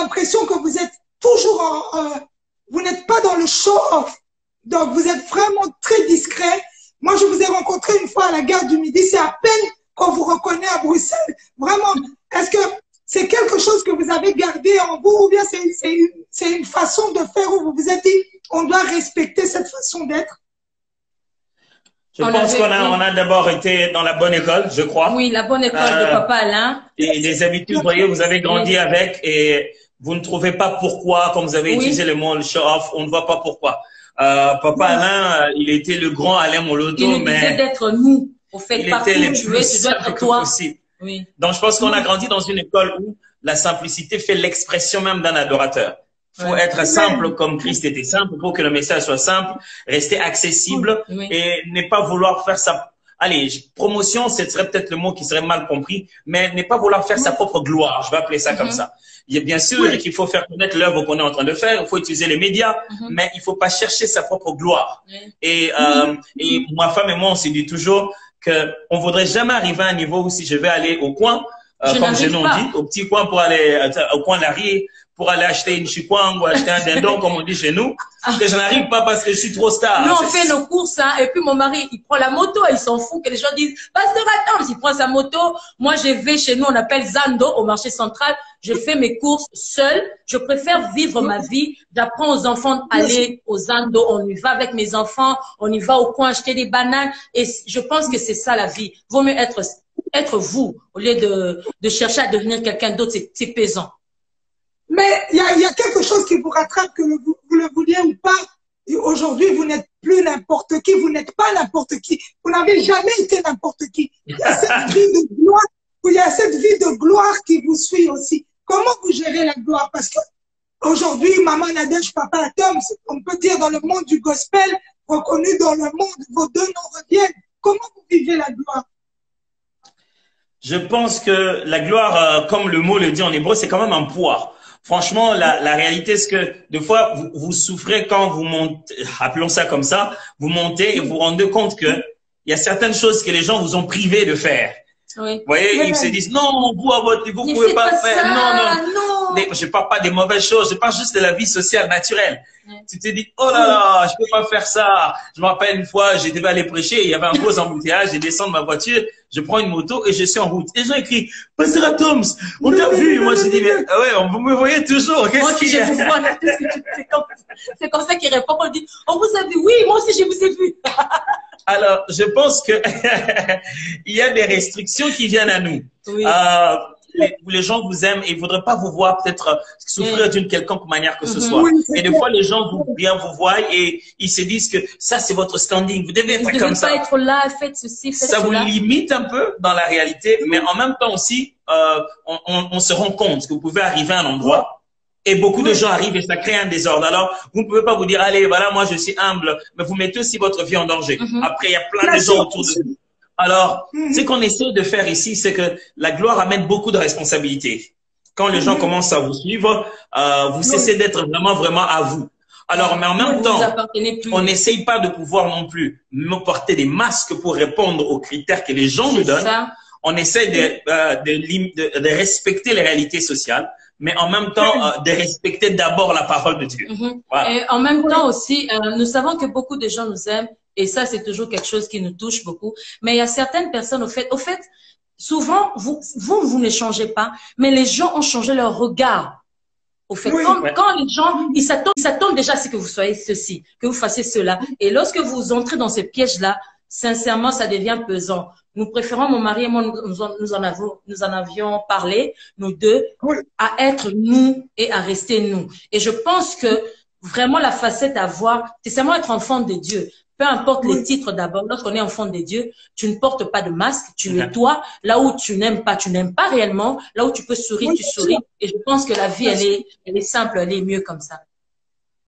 l'impression que vous êtes toujours vous n'êtes pas dans le show-off. Donc, vous êtes vraiment très discret. Moi, je vous ai rencontré une fois à la gare du Midi. C'est à peine qu'on vous reconnaît à Bruxelles. Vraiment, est-ce que c'est quelque chose que vous avez gardé en vous ou bien c'est une façon de faire où vous vous êtes dit on doit respecter cette façon d'être? Je pense qu'on a d'abord été dans la bonne école, je crois. Oui, la bonne école de Papa Alain. Et les habitudes, vous voyez, vous avez grandi avec et vous ne trouvez pas pourquoi, comme vous avez utilisé le mot le show-off, on ne voit pas pourquoi. Papa Alain, il était le grand Alain Moloto, mais il d'être nous. Au fait, il était le plus simple que possible. Oui. Donc, je pense qu'on a grandi dans une école où la simplicité fait l'expression même d'un adorateur. Il faut être simple comme Christ était simple pour que le message soit simple, rester accessible et ne pas vouloir faire sa... Allez, promotion, ce serait peut-être le mot qui serait mal compris, mais ne pas vouloir faire sa propre gloire. Je vais appeler ça comme ça. Il y a bien sûr qu'il faut faire connaître l'œuvre qu'on est en train de faire, il faut utiliser les médias, mais il faut pas chercher sa propre gloire. Et ma femme et moi, on s'est dit toujours qu'on voudrait jamais arriver à un niveau où si je vais aller au coin, comme je l'ai dit, au petit coin pour aller au coin de la rue, pour aller acheter une chikwang ou acheter un dindon, comme on dit chez nous, que je n'arrive pas parce que je suis trop star. Nous, on fait nos courses, hein, et puis mon mari, il prend la moto, il s'en fout que les gens disent, Pasteur Adams, il prend sa moto. Moi, je vais chez nous, on appelle Zando, au marché central. Je fais mes courses seule. Je préfère vivre ma vie. J'apprends aux enfants d'aller au Zando. On y va avec mes enfants. On y va au coin acheter des bananes. Et je pense que c'est ça la vie. Vaut mieux être vous, au lieu de chercher à devenir quelqu'un d'autre. C'est pesant. Mais il y a quelque chose qui vous rattrape, que vous le vouliez ou pas. Aujourd'hui, vous n'êtes plus n'importe qui, vous n'êtes pas n'importe qui. Vous n'avez jamais été n'importe qui. Il y a cette vie de gloire, il y a cette vie de gloire qui vous suit aussi. Comment vous gérez la gloire? Parce que aujourd'hui, Maman Nadège, Papa Atom, on peut dire dans le monde du gospel, reconnu dans le monde, vos deux noms reviennent. Comment vous vivez la gloire? Je pense que la gloire, comme le mot le dit en hébreu, c'est quand même un poids. Franchement, la réalité, c'est que des fois, vous souffrez quand vous montez, appelons ça comme ça, vous montez et vous vous rendez compte que il y a certaines choses que les gens vous ont privé de faire. Oui. Vous voyez, ils se disent, non, vous, à votre niveau, vous pouvez pas le faire. Non. Je parle pas des mauvaises choses, je parle juste de la vie sociale naturelle. Tu te dis, oh là là, je peux pas faire ça. Je me rappelle une fois, je devais aller prêcher, il y avait un gros embouteillage, je descends de ma voiture, je prends une moto et je suis en route. Et les gens écrivent, Pasteur Atoms, on t'a vu. Moi, je dis, mais ouais, vous me voyez toujours. Moi aussi, je vous vois. C'est comme ça qu'ils répondent. On dit, on vous a vu. Oui, moi aussi, je vous ai vu. Alors, je pense que il y a des restrictions qui viennent à nous. Oui. Les gens vous aiment et ils ne voudraient pas vous voir peut-être souffrir d'une quelconque manière que ce soit. Oui, et des fois, les gens vous voient et ils se disent que ça, c'est votre standing. Vous devez être comme ça. Vous devez pas être là, faites ceci, faites ça. Ça cela. vous limite un peu dans la réalité, mais en même temps aussi, on se rend compte que vous pouvez arriver à un endroit et beaucoup de gens arrivent et ça crée un désordre. Alors, vous ne pouvez pas vous dire, allez, voilà, moi, je suis humble, mais vous mettez aussi votre vie en danger. Après, il y a plein de gens autour de vous. Alors, ce qu'on essaie de faire ici, c'est que la gloire amène beaucoup de responsabilités. Quand les gens commencent à vous suivre, vous cessez d'être vraiment à vous. Alors, mais en même temps, on n'essaye pas de pouvoir non plus me porter des masques pour répondre aux critères que les gens nous donnent. On essaie de respecter les réalités sociales, mais en même temps, de respecter d'abord la parole de Dieu. Voilà. Et en même temps aussi, nous savons que beaucoup de gens nous aiment. Et ça, c'est toujours quelque chose qui nous touche beaucoup. Mais il y a certaines personnes, au fait, souvent, vous ne changez pas, mais les gens ont changé leur regard. Au fait, quand les gens, ils s'attendent déjà à ce que vous soyez ceci, que vous fassiez cela. Et lorsque vous entrez dans ces pièges-là, sincèrement, ça devient pesant. Nous préférons, mon mari et moi, nous en avions parlé, nous deux, à être nous et à rester nous. Et je pense que vraiment la facette à voir, c'est seulement être enfant de Dieu. Peu importe les titres d'abord, lorsqu'on est enfant de Dieu, tu ne portes pas de masque, tu es toi. Là où tu n'aimes pas réellement. Là où tu peux sourire, tu souris. Et je pense que la vie, elle est simple, elle est mieux comme ça.